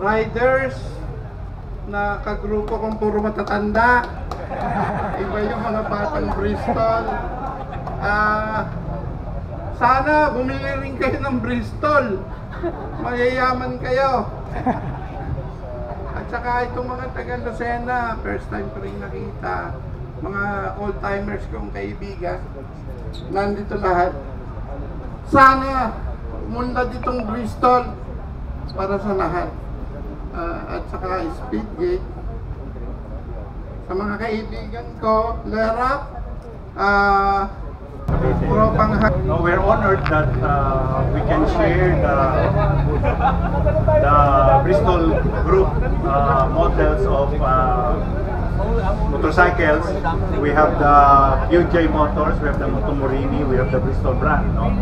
riders na kagrupo kong puro matatanda. Iba yung mga batang Bristol. Sana bumili rin kayo ng Bristol. Mayayaman kayo. At saka itong mga taga Lucena, first time ko rin nakita. Mga old-timers kong kaibigan. Nandito lahat. Sana umunlad itong Bristol para sa lahat. At saka Speedgate. Sa mga kaibigan ko, Lerap, no, we're honored that we can share the Bristol Group models of motorcycles. We have the QJ Motors, we have the Motomorini, we have the Bristol brand. No?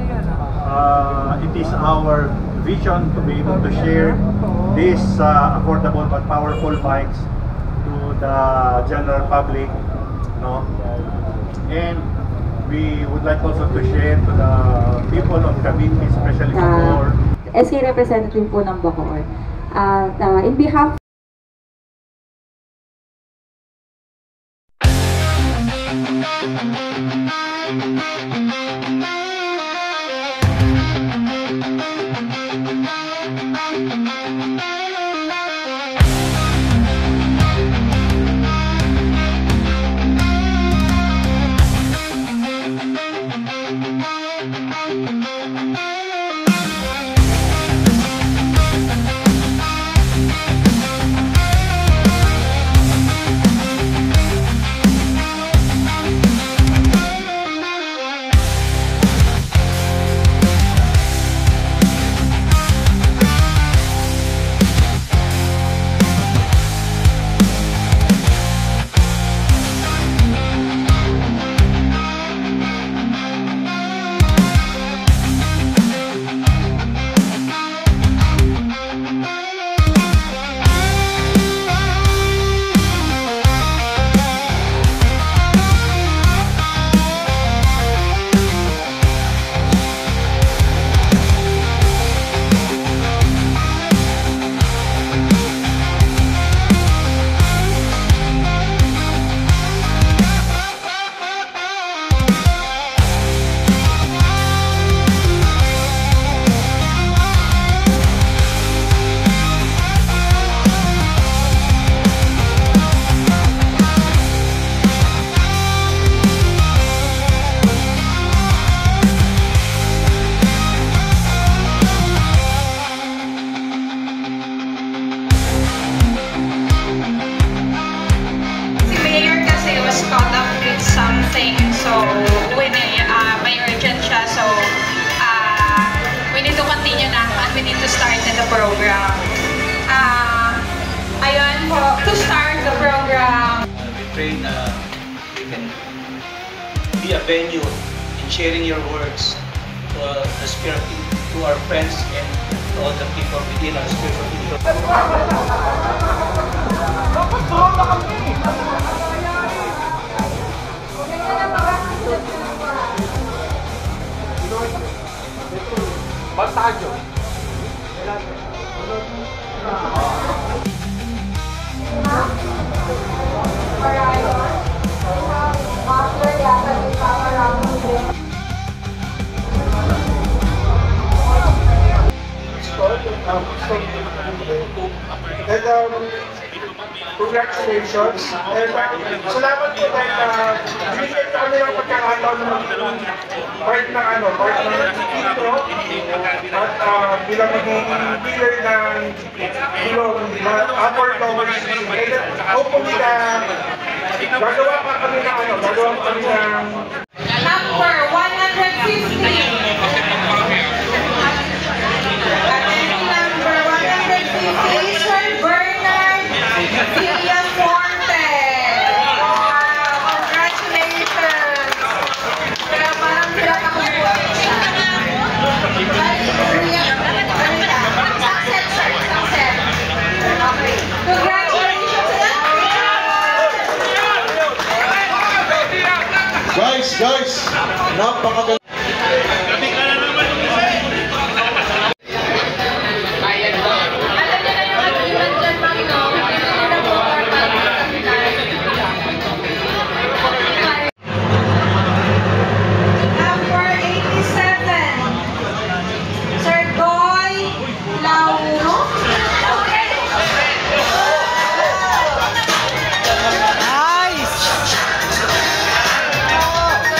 It is our vision to be able to share these affordable but powerful bikes to the general public. No? And we would like also to share to the people of Cavite, especially Bacoor. SK representative po ng Bacoor. At in behalf something, so may urgent siya, so we need to continue na and we need to start the program. Ayun po, to start the program. We pray na you can be a venue in sharing your words to the spirit, to our friends and to all the people within our spiritual community. Baltaggio. Congratulations. And salamat po dahil binigyan ko kami ng pagkakataon na part ng intro at bilang maging leader ng tulong na upper lower stream. And hopefully gagawa pa kami ng Number 150. Number 150, Sir Bernard Villaforte. Wow, congratulations. Kaya parang hirap ako buhay siya. Success, sir. Success. Okay. Congratulations. Guys, napakaganda.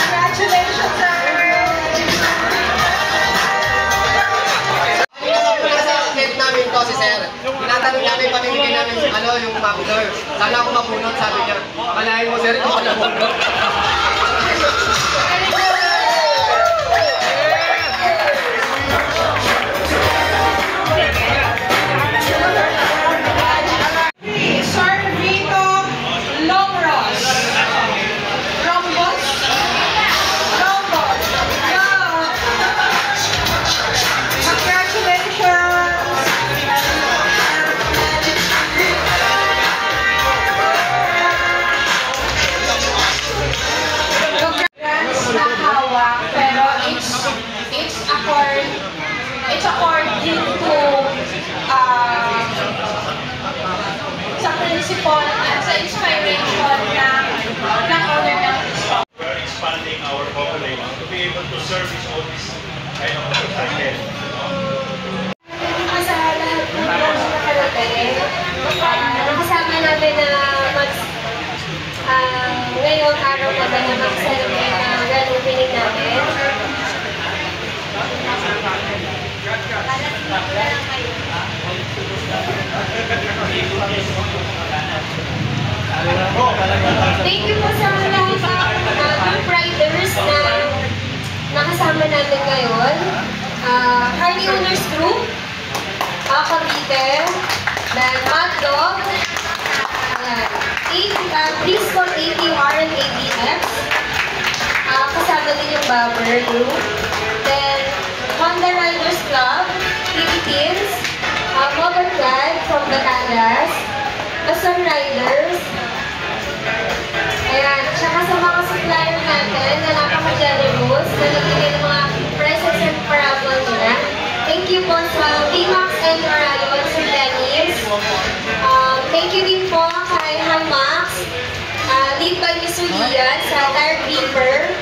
Congratulations, sir! our company to be able to service all these kind of motorcycles. Sa lahat ng mga nakarating, nakasama natin na ngayong araw naman na mag-celebrate na grand opening natin. Thank you po sa lahat ng group riders na nakasama natin ngayon. Harley Owners Group, Cavite, then Hot Dog, Bristol APR and ABX, kasama din yung Bobber Group, then Honda Riders Club, Philippines, Motorclad from Batangas, Luzon Riders, ayan, tsaka sa mga supplier natin na napaka-generous, na nagbigay ng mga presents and parabol nila. Thank you po sa VMAX and Orion sa Dennis. Thank you din po kay Himax, lead by Mr. Ian sa Tire Gripper.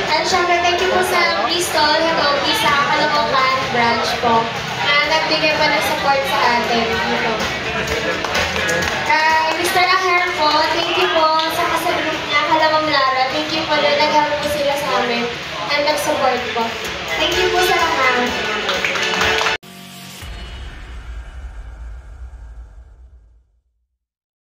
At syempre, thank you po sa Bristol, Hitogi sa Caloocan branch po na nagbigay pa ng support sa atin. Kay Mr. Aher po, thank you po sa kasagroup niya, Kalawang Lara. Thank you po na nag-help po sila sa amin and nag-support po.